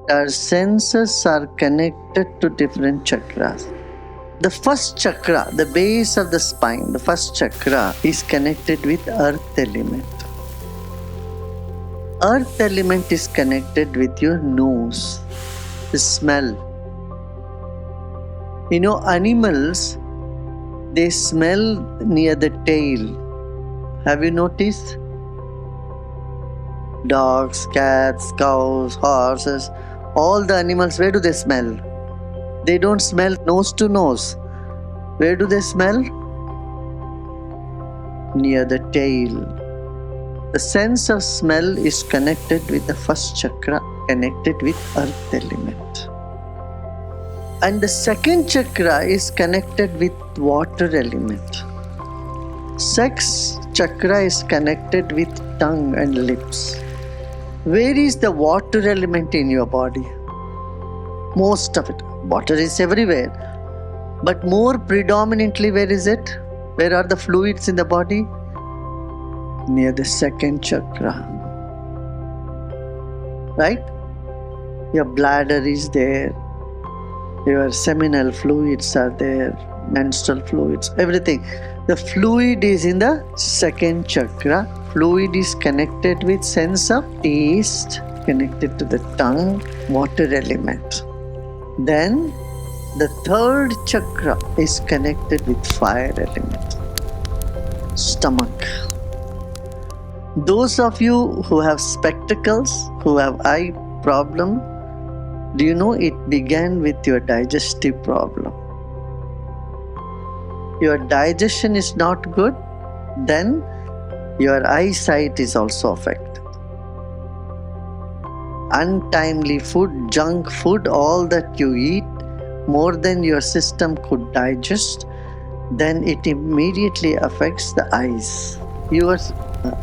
our senses are connected to different chakras. The first chakra, the base of the spine, the first chakra is connected with earth element. Earth element is connected with your nose, the smell. You know, animals, they smell near the tail. Have you noticed? Dogs, cats, cows, horses, all the animals, where do they smell? They don't smell nose to nose. Where do they smell? Near the tail. The sense of smell is connected with the first chakra, connected with earth element. And the second chakra is connected with water element. Sex chakra is connected with tongue and lips. Where is the water element in your body? Most of it. Water is everywhere. But more predominantly, where is it? Where are the fluids in the body? Near the second chakra. Right? Your bladder is there. Your seminal fluids are there. Menstrual fluids, everything. The fluid is in the second chakra. Fluid is connected with sense of taste, connected to the tongue, water element. Then the third chakra is connected with fire element, stomach. Those of you who have spectacles, who have eye problem, do you know it began with your digestive problem? Your digestion is not good, then your eyesight is also affected. Untimely food, junk food, all that you eat, more than your system could digest, then it immediately affects the eyes. Your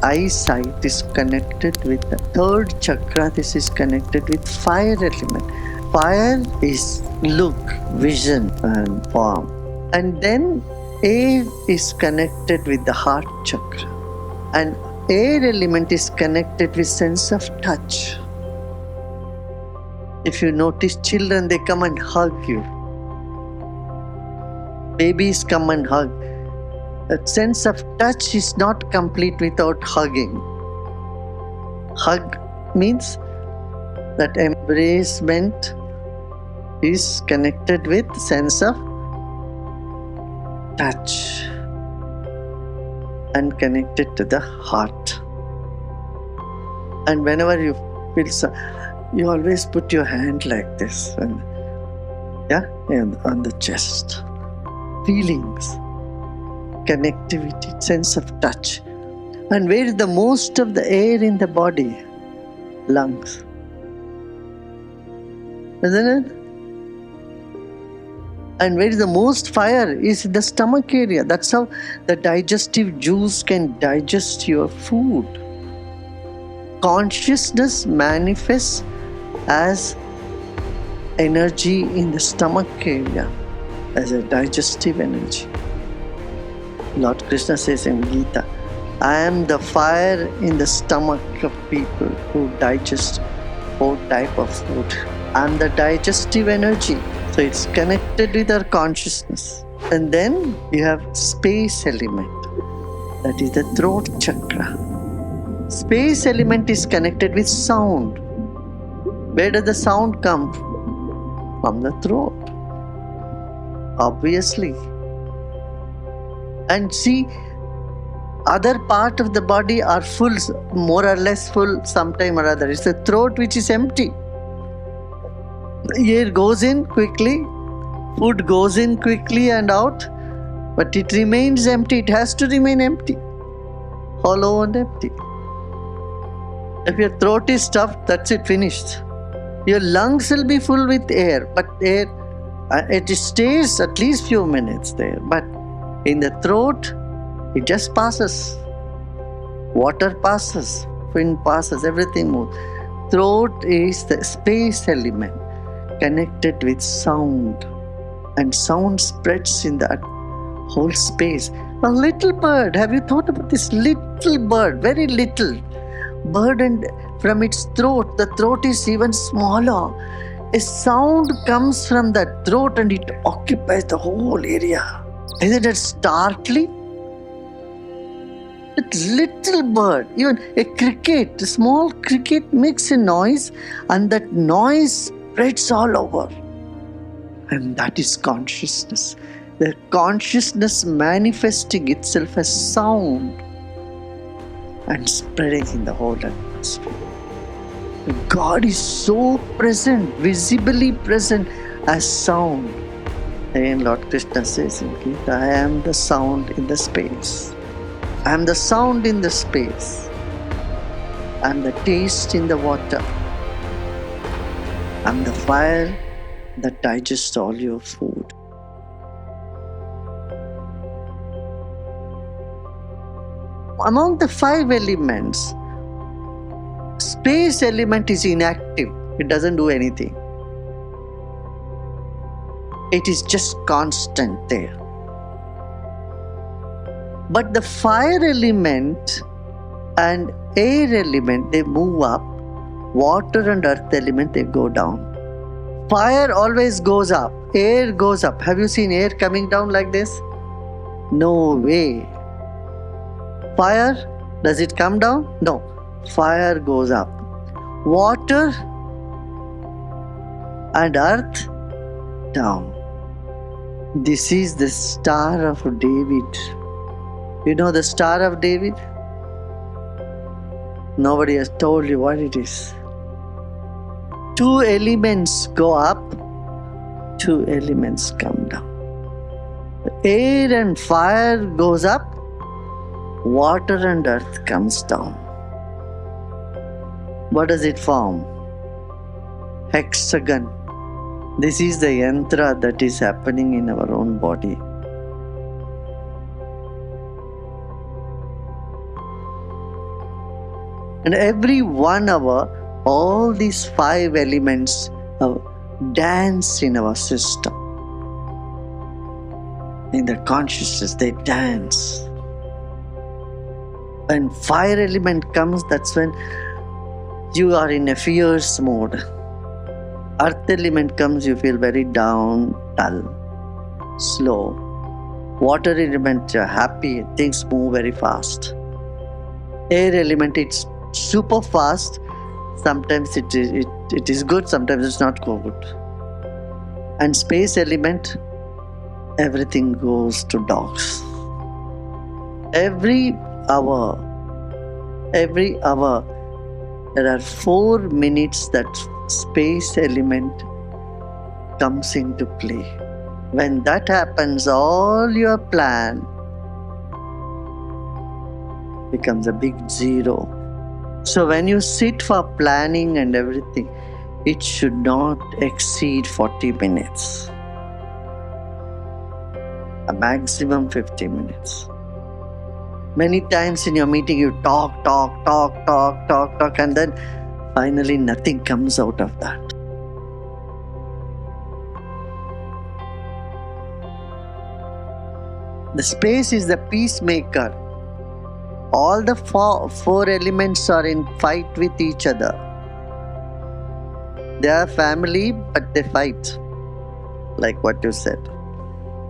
eyesight is connected with the third chakra. This is connected with fire element. Fire is look, vision and form. And then air is connected with the heart chakra. And air element is connected with sense of touch. If you notice children, they come and hug you. Babies come and hug. That sense of touch is not complete without hugging. Hug means that embracement is connected with sense of touch and connected to the heart. And whenever you feel you always put your hand like this, and on the chest. Feelings, connectivity, sense of touch. And where is the most of the air in the body? Lungs. Isn't it? And where is the most fire? Is in the stomach area. That's how the digestive juice can digest your food. Consciousness manifests as energy in the stomach area, as a digestive energy. Lord Krishna says in Gita, I am the fire in the stomach of people who digest 4 types of food. I am the digestive energy. So it's connected with our consciousness. And then you have space element. That is the throat chakra. Space element is connected with sound. Where does the sound come from? The throat. Obviously. And see, other part of the body are full, more or less full sometime or other. It's the throat which is empty. Air goes in quickly, food goes in quickly and out, but it remains empty. It has to remain empty, hollow and empty. If your throat is stuffed, that's it, finished. Your lungs will be full with air, but air, it stays at least few minutes there. But in the throat, it just passes. Water passes, wind passes, everything moves. Throat is the space element connected with sound, and sound spreads in that whole space. A little bird, have you thought about this little bird, very little bird, and from its throat. The throat is even smaller. A sound comes from that throat and it occupies the whole area. Isn't it startling? That little bird, even a cricket, a small cricket makes a noise, and that noise spreads all over. And that is consciousness. The consciousness manifesting itself as sound and spreading in the whole atmosphere. God is so present, visibly present as sound. Again, Lord Krishna says in Gita, I am the sound in the space. I am the sound in the space. I am the taste in the water. I am the fire that digests all your food. Among the 5 elements, space element is inactive. It doesn't do anything. It is just constant there. But the fire element and air element, they move up. Water and earth element, they go down. Fire always goes up. Air goes up. Have you seen air coming down like this? No way. Fire, does it come down? No. Fire goes up. Water and earth down. This is the Star of David. You know the Star of David? Nobody has told you what it is. 2 elements go up, 2 elements come down. Air and fire goes up, water and earth comes down. What does it form? Hexagon. This is the yantra that is happening in our own body. And every 1 hour, all these 5 elements dance in our system. In the consciousness, they dance. When fire element comes, that's when you are in a fierce mode. Earth element comes, you feel very down, dull, slow. Water element, you're happy, things move very fast. Air element, it's super fast. Sometimes it is good, sometimes it's not good. And space element, everything goes to dogs. Every hour, there are 4 minutes that space element comes into play. When that happens, all your plan becomes a big zero. So when you sit for planning and everything, it should not exceed 40 minutes. A maximum 50 minutes. Many times in your meeting you talk, and then finally nothing comes out of that. The space is the peacemaker. All the 4 elements are in fight with each other. They are family, but they fight. Like what you said.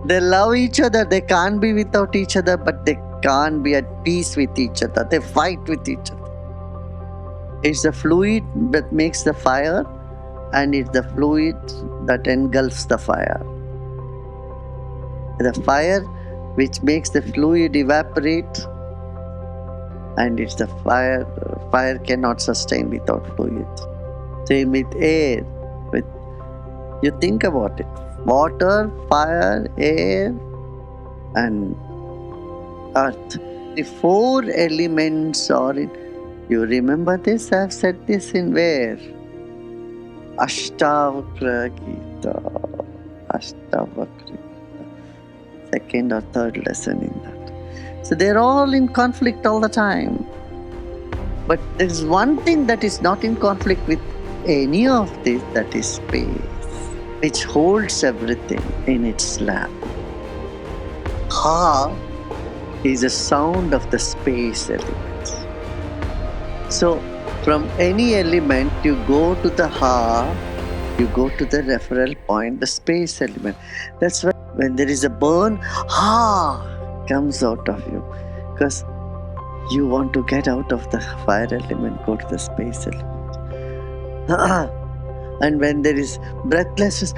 They love each other. They can't be without each other, but they can't be at peace with each other. They fight with each other. It's the fluid that makes the fire, and it's the fluid that engulfs the fire. The fire which makes the fluid evaporate, and it's the fire. Fire cannot sustain without fluid. Same with air. You think about it. Water, fire, air, and earth. The 4 elements are in. You remember this? I have said this in where? Ashtavakra Gita. Ashtavakra Gita. 2nd or 3rd lesson in that. So they're all in conflict all the time. But there is one thing that is not in conflict with any of this, that is space, which holds everything in its lap. Ha is a sound of the space elements. So From any element, you go to the Ha, you go to the referral point, the space element. That's why when there is a burn, Ha comes out of you. Because you want to get out of the fire element, go to the space element. And when there is breathlessness,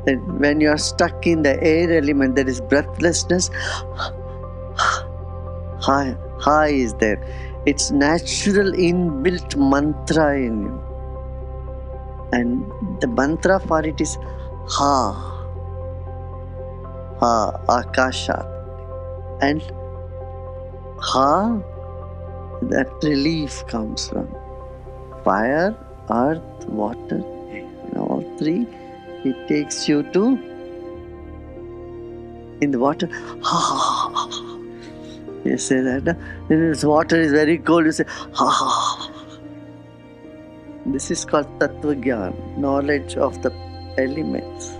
and when you are stuck in the air element, there is breathlessness. Ha is there. It's natural inbuilt mantra in you. And the mantra for it is Ha. Ha, Akashat. And Ha, that relief comes from fire, earth, water, air. In all three, it takes you to, in the water, Ha. You say that, then this water is very cold, you say, Ha. This is called Tattva Gyan, knowledge of the elements.